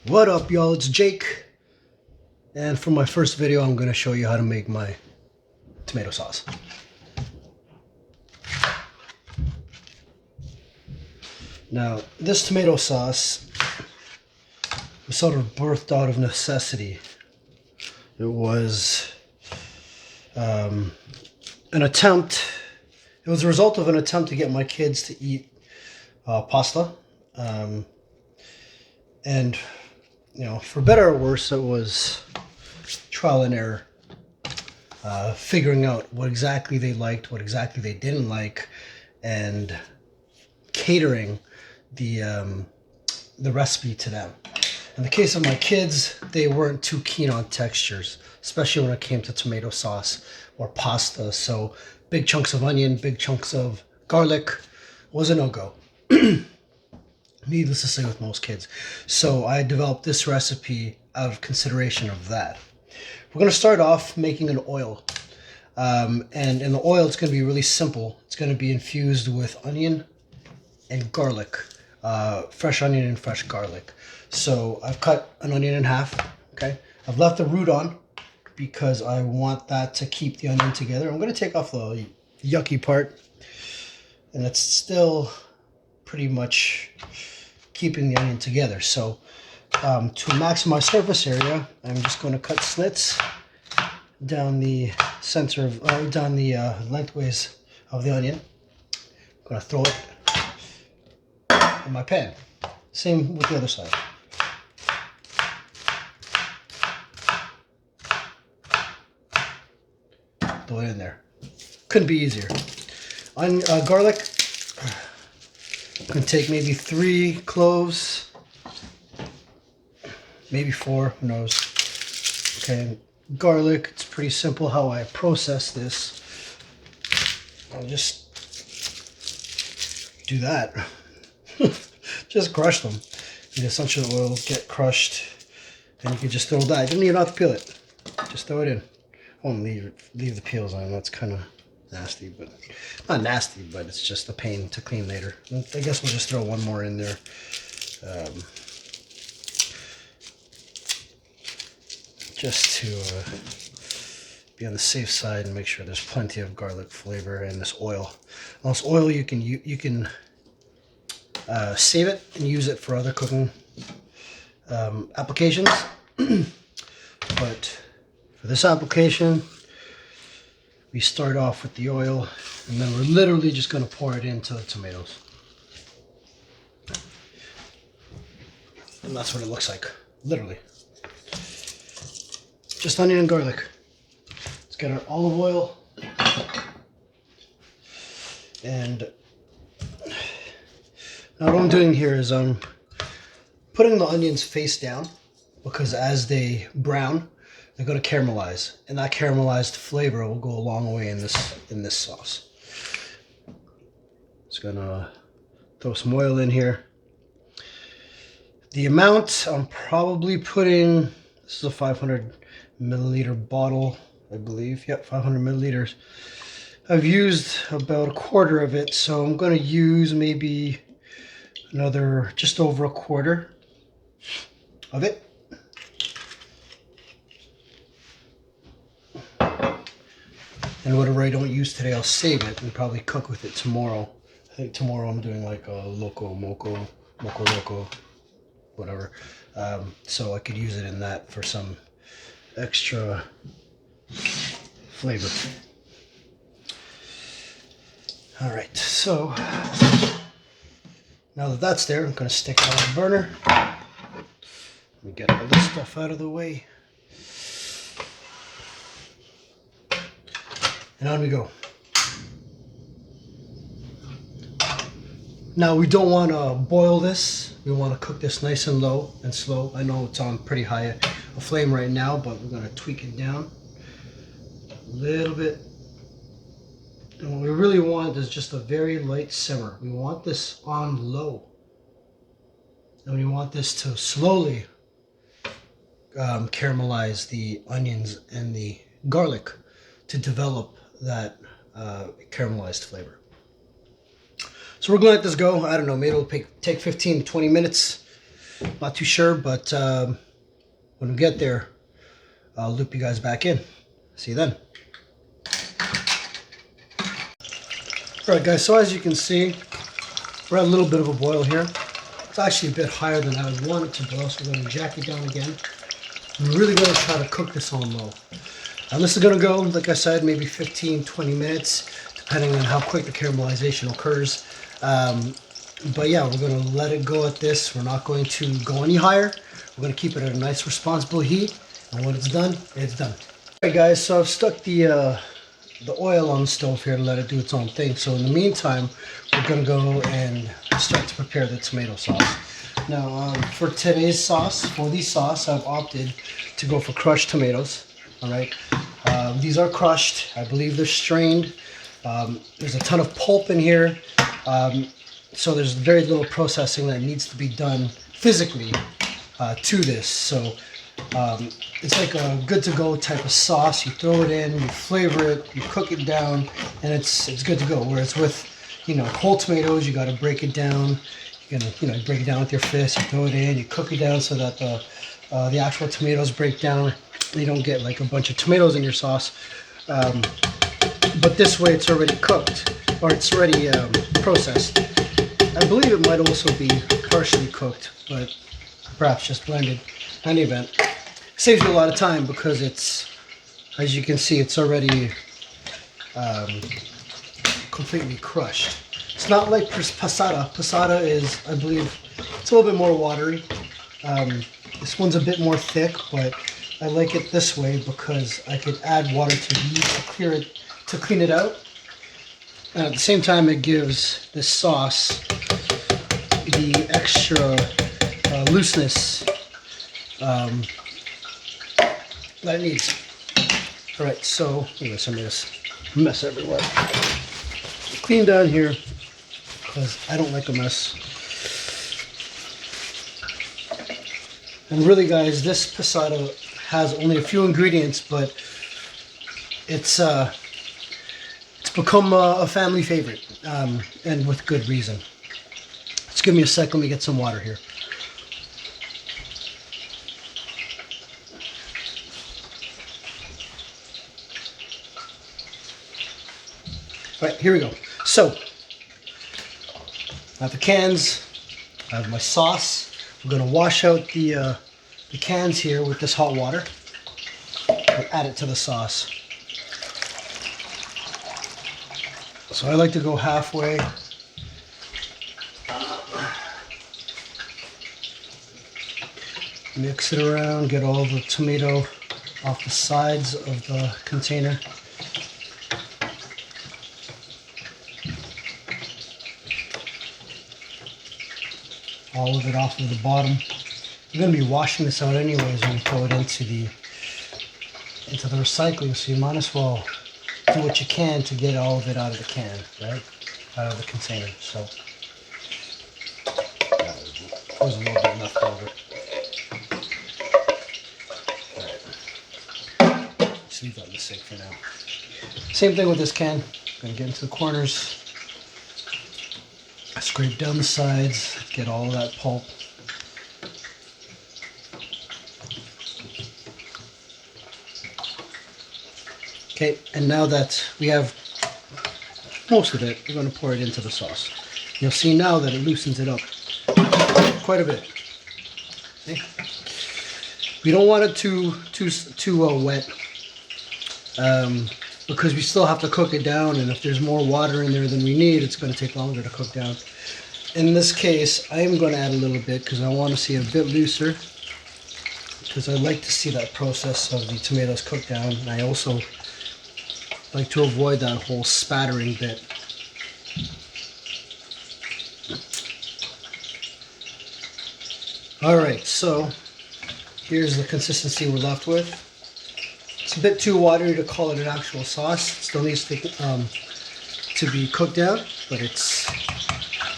What up, y'all? It's Jake, and for my first video I'm going to show you how to make my tomato sauce. Now, this tomato sauce was sort of birthed out of necessity. It was an attempt, it was a result of an attempt to get my kids to eat pasta. And, you know, for better or worse, it was trial and error. Figuring out what exactly they liked, what exactly they didn't like, and catering the recipe to them. In the case of my kids, they weren't too keen on textures, especially when it came to tomato sauce or pasta. So big chunks of onion, big chunks of garlic was a no-go. Needless to say with most kids. So I developed this recipe out of consideration of that. We're going to start off making an oil. And in the oil, it's going to be really simple. It's going to be infused with onion and garlic. Fresh onion and fresh garlic. So I've cut an onion in half. Okay, I've left the root on because I want that to keep the onion together. I'm going to take off the yucky part. And it's still pretty much keeping the onion together. So to maximize surface area, I'm just going to cut slits down the center of, down the lengthways of the onion. I'm going to throw it in my pan. Same with the other side. Throw it in there. Couldn't be easier. On garlic, I'm going to take maybe 3 cloves, maybe 4, who knows. Okay, garlic, it's pretty simple how I process this. I'll just do that. Just crush them. The essential oil get crushed, and you can just throw that. You don't even have to peel it. Just throw it in. I won't leave the peels on. That's kind of nasty, but not nasty, but it's just a pain to clean later. I guess we'll just throw one more in there. Just to be on the safe side and make sure there's plenty of garlic flavor in this oil. Now, this oil, you can save it and use it for other cooking applications. But for this application, we start off with the oil, and then we're literally just going to pour it into the tomatoes. And that's what it looks like, literally. Just onion and garlic. Let's get our olive oil. And now what I'm doing here is I'm putting the onions face down, because as they brown, they're going to caramelize, and that caramelized flavor will go a long way in this sauce. Just gonna throw some oil in here. The amount I'm probably putting, this is a 500 milliliter bottle, I believe. Yep, 500 milliliters. I've used about a quarter of it, so I'm going to use maybe another, just over a quarter of it. And whatever I don't use today, I'll save it and probably cook with it tomorrow. I think tomorrow I'm doing like a loco, moco, whatever. So I could use it in that for some extra flavor. All right, so now that that's there, I'm going to stick it on the burner. Let me get all this stuff out of the way. And on we go. Now we don't want to boil this. We want to cook this nice and low and slow. I know it's on pretty high a flame right now, but we're going to tweak it down a little bit. And what we really want is just a very light simmer. We want this on low. And we want this to slowly caramelize the onions and the garlic to develop that caramelized flavor. So we're going to let this go. I don't know, maybe it'll take 15 to 20 minutes. Not too sure, but when we get there, I'll loop you guys back in. See you then. Alright guys, so as you can see, we're at a little bit of a boil here. It's actually a bit higher than I would want it to boil, so we're going to jack it down again. I'm really going to try to cook this on low. And this is going to go, like I said, maybe 15-20 minutes, depending on how quick the caramelization occurs. But yeah, we're going to let it go at this. We're not going to go any higher. We're going to keep it at a nice, responsible heat. And when it's done, it's done. Alright guys, so I've stuck the oil on the stove here to let it do its own thing. So in the meantime, we're going to go and start to prepare the tomato sauce. Now, for today's sauce, for the sauce, I've opted to go for crushed tomatoes. All right, these are crushed. I believe they're strained. There's a ton of pulp in here, so there's very little processing that needs to be done physically to this. So it's like a good-to-go type of sauce. You throw it in, you flavor it, you cook it down, and it's good to go. Whereas with whole tomatoes, you got to break it down. You break it down with your fist. You throw it in, you cook it down so that the actual tomatoes break down. You don't get like a bunch of tomatoes in your sauce. But this way, it's already cooked, or it's already processed. I believe it might also be partially cooked, but perhaps just blended. In any event, saves you a lot of time because it's, as you can see, it's already completely crushed. It's not like passata. Passata is, I believe, it's a little bit more watery. This one's a bit more thick, but I like it this way because I could add water to these to clean it out. And at the same time, it gives this sauce the extra looseness that it needs. All right, so I guess I made this mess everywhere. Clean down here because I don't like a mess. And really, guys, this passata has only a few ingredients, but it's become a family favorite, and with good reason. Just give me a sec. Let me get some water here. All right, here we go. So, I have the cans. I have my sauce. We're going to wash out the cans here with this hot water and add it to the sauce. So I like to go halfway. Mix it around, get all the tomato off the sides of the container. All of it off of the bottom. You're going to be washing this out anyways when you throw it into the recycling, so you might as well do what you can to get all of it out of the can, right? Out of the container. So there's a little bit left over. Alright. Just leave that in the sink for now. Same thing with this can. Gonna get into the corners. Scrape down the sides, get all of that pulp. Okay, and now that we have most of it, we're going to pour it into the sauce. You'll see now that it loosens it up quite a bit. Okay. We don't want it too wet, because we still have to cook it down, and if there's more water in there than we need, it's going to take longer to cook down. In this case, I am going to add a little bit because I want to see it a bit looser, because I like to see that process of the tomatoes cooked down, and I also like to avoid that whole spattering bit. Alright, so here's the consistency we're left with. It's a bit too watery to call it an actual sauce. It still needs to be cooked down, but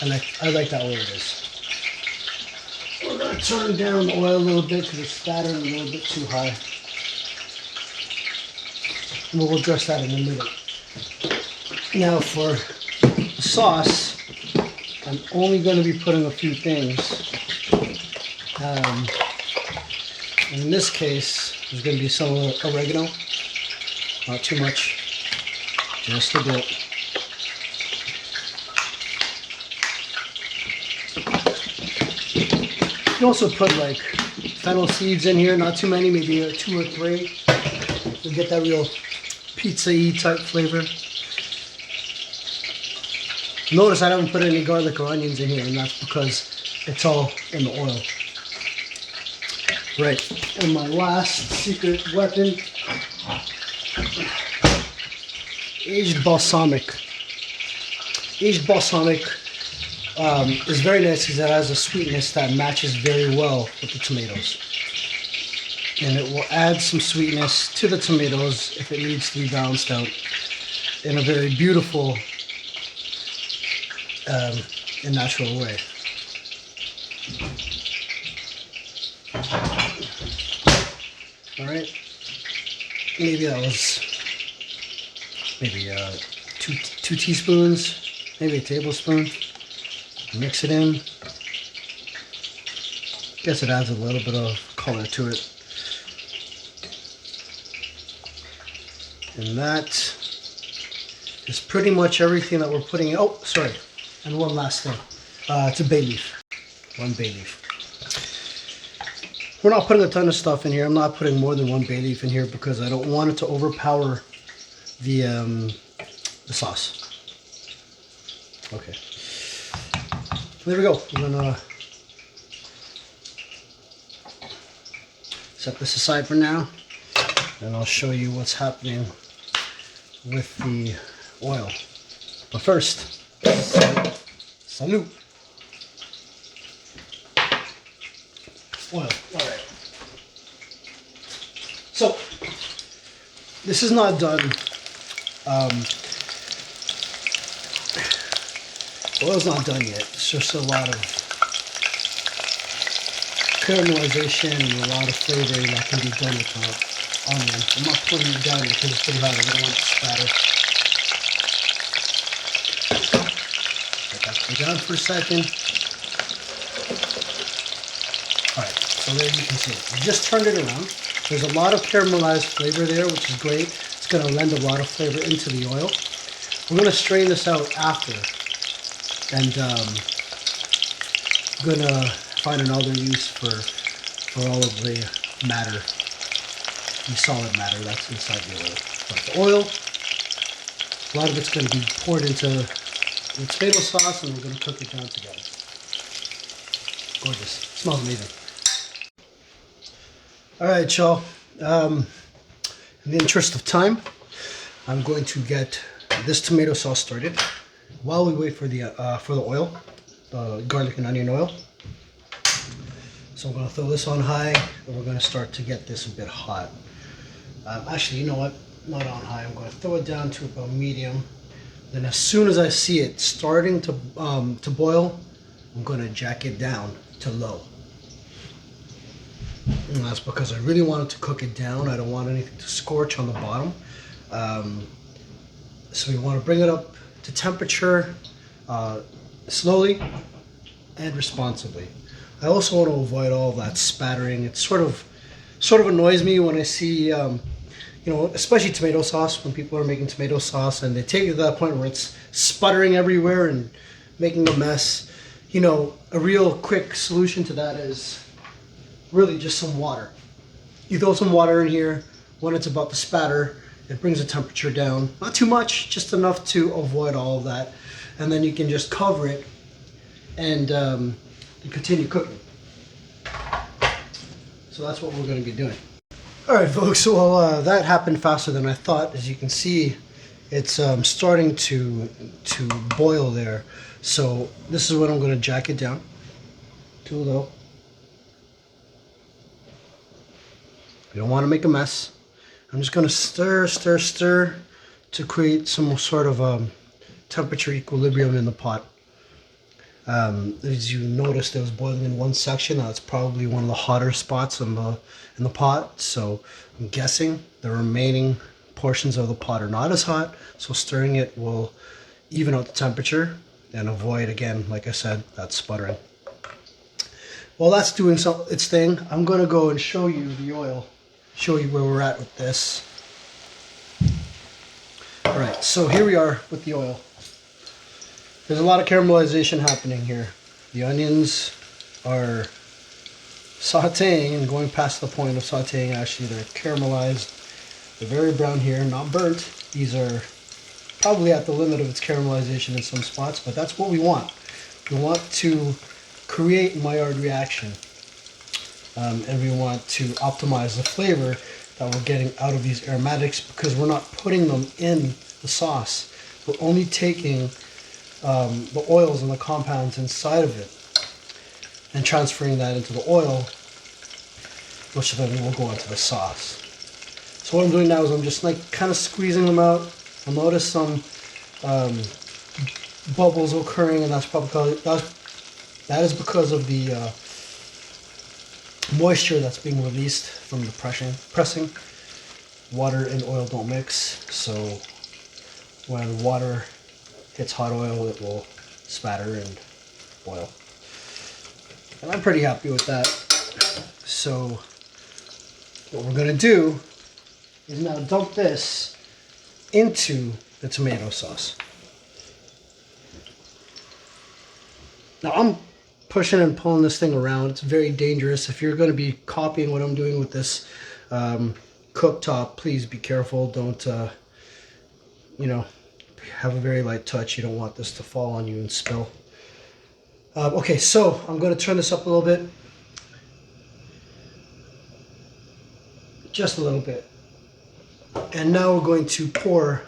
I like that way it is. We're going to turn down the oil a little bit because it's spattering a little bit too high. And we'll address that in a minute. Now for the sauce, I'm only going to be putting a few things. Um, and in this case, there's going to be some oregano. Not too much, just a bit. You can also put like fennel seeds in here, not too many, maybe 2 or 3. You'll get that real pizza-y type flavor. Notice I haven't put any garlic or onions in here, and that's because it's all in the oil. Right, and my last secret weapon, aged balsamic. Aged balsamic is very nice because it has a sweetness that matches very well with the tomatoes. And it will add some sweetness to the tomatoes if it needs to be balanced out in a very beautiful and natural way. Alright, maybe that was two teaspoons, maybe a tablespoon. Mix it in. Guess it adds a little bit of color to it. And that is pretty much everything that we're putting in. Oh, sorry. And one last thing. It's a bay leaf. 1 bay leaf. We're not putting a ton of stuff in here. I'm not putting more than 1 bay leaf in here because I don't want it to overpower the sauce. Okay. There we go. I'm gonna set this aside for now, and I'll show you what's happening with the oil. But first, salute. Oil. All right. So this is not done. The oil's not done yet. It's just a lot of caramelization and a lot of flavoring that can be done with the onion. I'm not putting it down because it's pretty hot. I don't want it to spatter. Let that cool down for a second. Alright, so there you can see it. I just turned it around. There's a lot of caramelized flavor there, which is great. It's going to lend a lot of flavor into the oil. We're going to strain this out after. And I'm gonna find another use for all of the matter, the solid matter that's inside the oil. But the oil, a lot of it's going to be poured into the tomato sauce, and we're going to cook it down together. Gorgeous. It smells amazing. All right, y'all. In the interest of time, I'm going to get this tomato sauce started. While we wait for the oil, the garlic and onion oil. So I'm going to throw this on high, and we're going to start to get this a bit hot. Actually, you know what? Not on high. I'm going to throw it down to about medium. Then as soon as I see it starting to boil, I'm going to jack it down to low. And that's because I really wanted to cook it down. I don't want anything to scorch on the bottom. So we want to bring it up to temperature slowly and responsibly. I also want to avoid all of that spattering. It sort of annoys me when I see, especially tomato sauce, when people are making tomato sauce and they take it to that point where it's sputtering everywhere and making a mess. You know, a real quick solution to that is really just some water. You throw some water in here when it's about to spatter. It brings the temperature down, not too much, just enough to avoid all of that. And then you can just cover it and continue cooking. So that's what we're going to be doing. All right, folks, well, that happened faster than I thought. As you can see, it's starting to boil there. So this is when I'm going to jack it down to low. You don't want to make a mess. I'm just going to stir to create some sort of temperature equilibrium in the pot. As you noticed, it was boiling in one section. That's probably one of the hotter spots in the pot. So I'm guessing the remaining portions of the pot are not as hot. So stirring it will even out the temperature and avoid, again, like I said, that sputtering. while that's doing its thing, I'm going to go and show you the oil, show you where we're at with this. All right, so here we are with the oil. There's a lot of caramelization happening here. The onions are sauteing and going past the point of sauteing. Actually, they're caramelized. They're very brown here, not burnt. These are probably at the limit of its caramelization in some spots, but that's what we want. We want to create Maillard reaction, and we want to optimize the flavor that we're getting out of these aromatics, because we're not putting them in the sauce. We're only taking the oils and the compounds inside of it and transferring that into the oil, which then will go into the sauce. So what I'm doing now is I'm just like kind of squeezing them out. I'll notice some bubbles occurring, and that's probably that is because of the moisture that's being released from the pressing. Water and oil don't mix, so when water hits hot oil, it will spatter and boil. And I'm pretty happy with that. So what we're going to do is now dump this into the tomato sauce. Now I'm pushing and pulling this thing around. It's very dangerous. If you're going to be copying what I'm doing with this cooktop, please be careful. Don't, have a very light touch. You don't want this to fall on you and spill. Okay, so I'm going to turn this up a little bit. Just a little bit. And now we're going to pour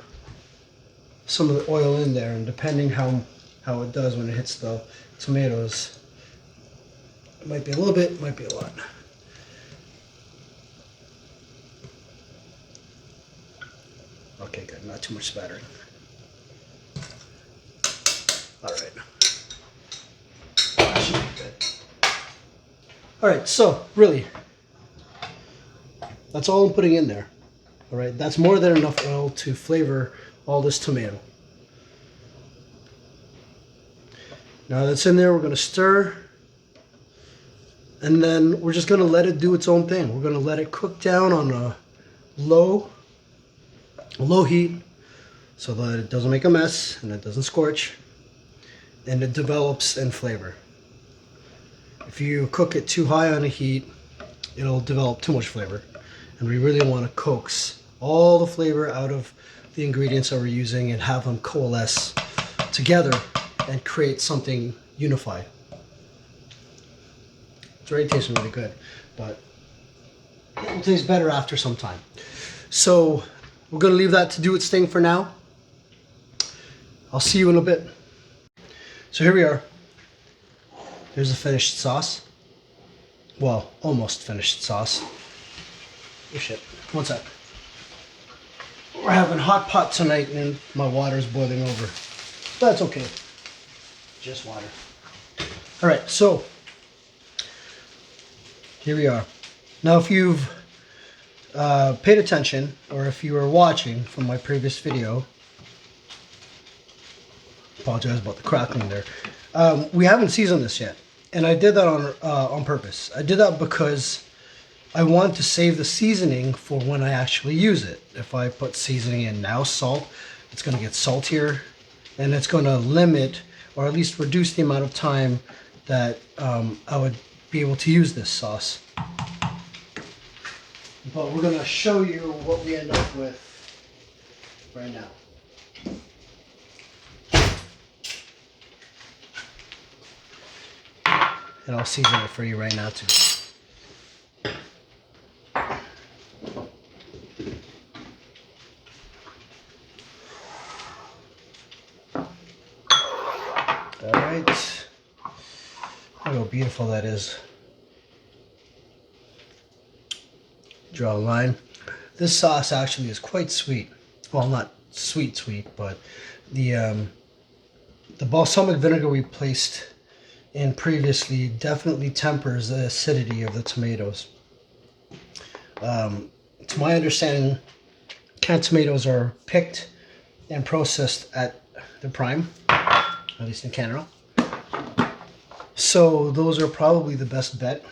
some of the oil in there, and depending how it does when it hits the tomatoes, it might be a little bit, it might be a lot. Okay, good, not too much spattering. All right. That should be good. All right, so really, that's all I'm putting in there. All right, that's more than enough oil to flavor all this tomato. Now that's in there, we're going to stir, and then we're just going to let it do its own thing. We're going to let it cook down on a low heat so that it doesn't make a mess and it doesn't scorch, and it develops in flavor. If you cook it too high on a heat, it'll develop too much flavor, and we really want to coax all the flavor out of the ingredients that we're using and have them coalesce together and create something unified. It's already tasting really good, but it will taste better after some time. So we're going to leave that to do its thing for now. I'll see you in a bit. So here we are. Here's the finished sauce. Well, almost finished sauce. Oh shit, one sec. We're having hot pot tonight and my water's boiling over. But that's okay. Just water. All right, so here we are. Now if you've paid attention, or if you were watching from my previous video, apologize about the crackling there, we haven't seasoned this yet, and I did that on purpose. I did that because I want to save the seasoning for when I actually use it. If I put seasoning in now, salt, it's going to get saltier, and it's going to limit, or at least reduce, the amount of time that I would be able to use this sauce. But we're going to show you what we end up with right now. And I'll season it for you right now too. Alright. Look how beautiful that is. Draw a line. This sauce actually is quite sweet. Well, not sweet, but the balsamic vinegar we placed in previously definitely tempers the acidity of the tomatoes. To my understanding, canned tomatoes are picked and processed at the prime, at least in Canada. So those are probably the best bet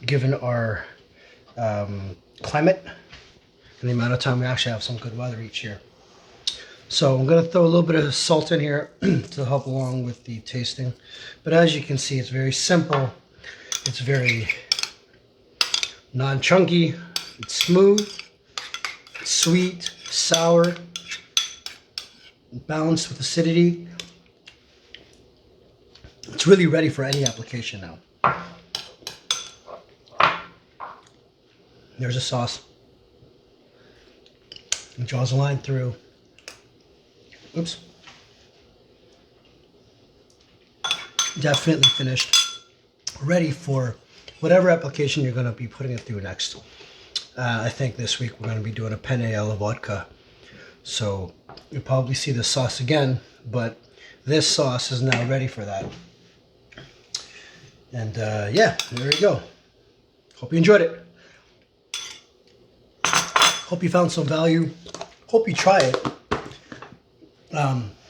given our climate and the amount of time we actually have some good weather each year. So I'm going to throw a little bit of salt in here to help along with the tasting. But as you can see, it's very simple. It's very non-chunky. It's smooth, it's sweet, sour, balanced with acidity. It's really ready for any application now. There's a sauce. It draws a line through. Oops. Definitely finished. Ready for whatever application you're going to be putting it through next. I think this week we're going to be doing a penne alla vodka. So you'll probably see the sauce again, but this sauce is now ready for that. And yeah, there you go. Hope you enjoyed it. Hope you found some value. Hope you try it.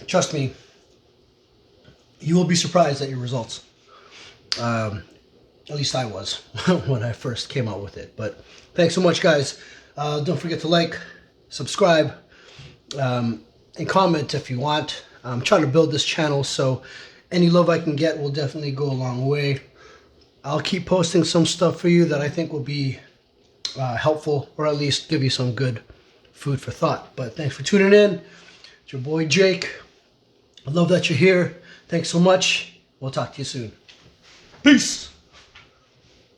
Trust me, you will be surprised at your results. At least I was when I first came out with it. But thanks so much, guys. Don't forget to like, subscribe, and comment if you want. I'm trying to build this channel, so any love I can get will definitely go a long way. I'll keep posting some stuff for you that I think will be helpful, or at least give you some good food for thought. But thanks for tuning in. It's your boy Jake. I love that you're here. Thanks so much. We'll talk to you soon. Peace.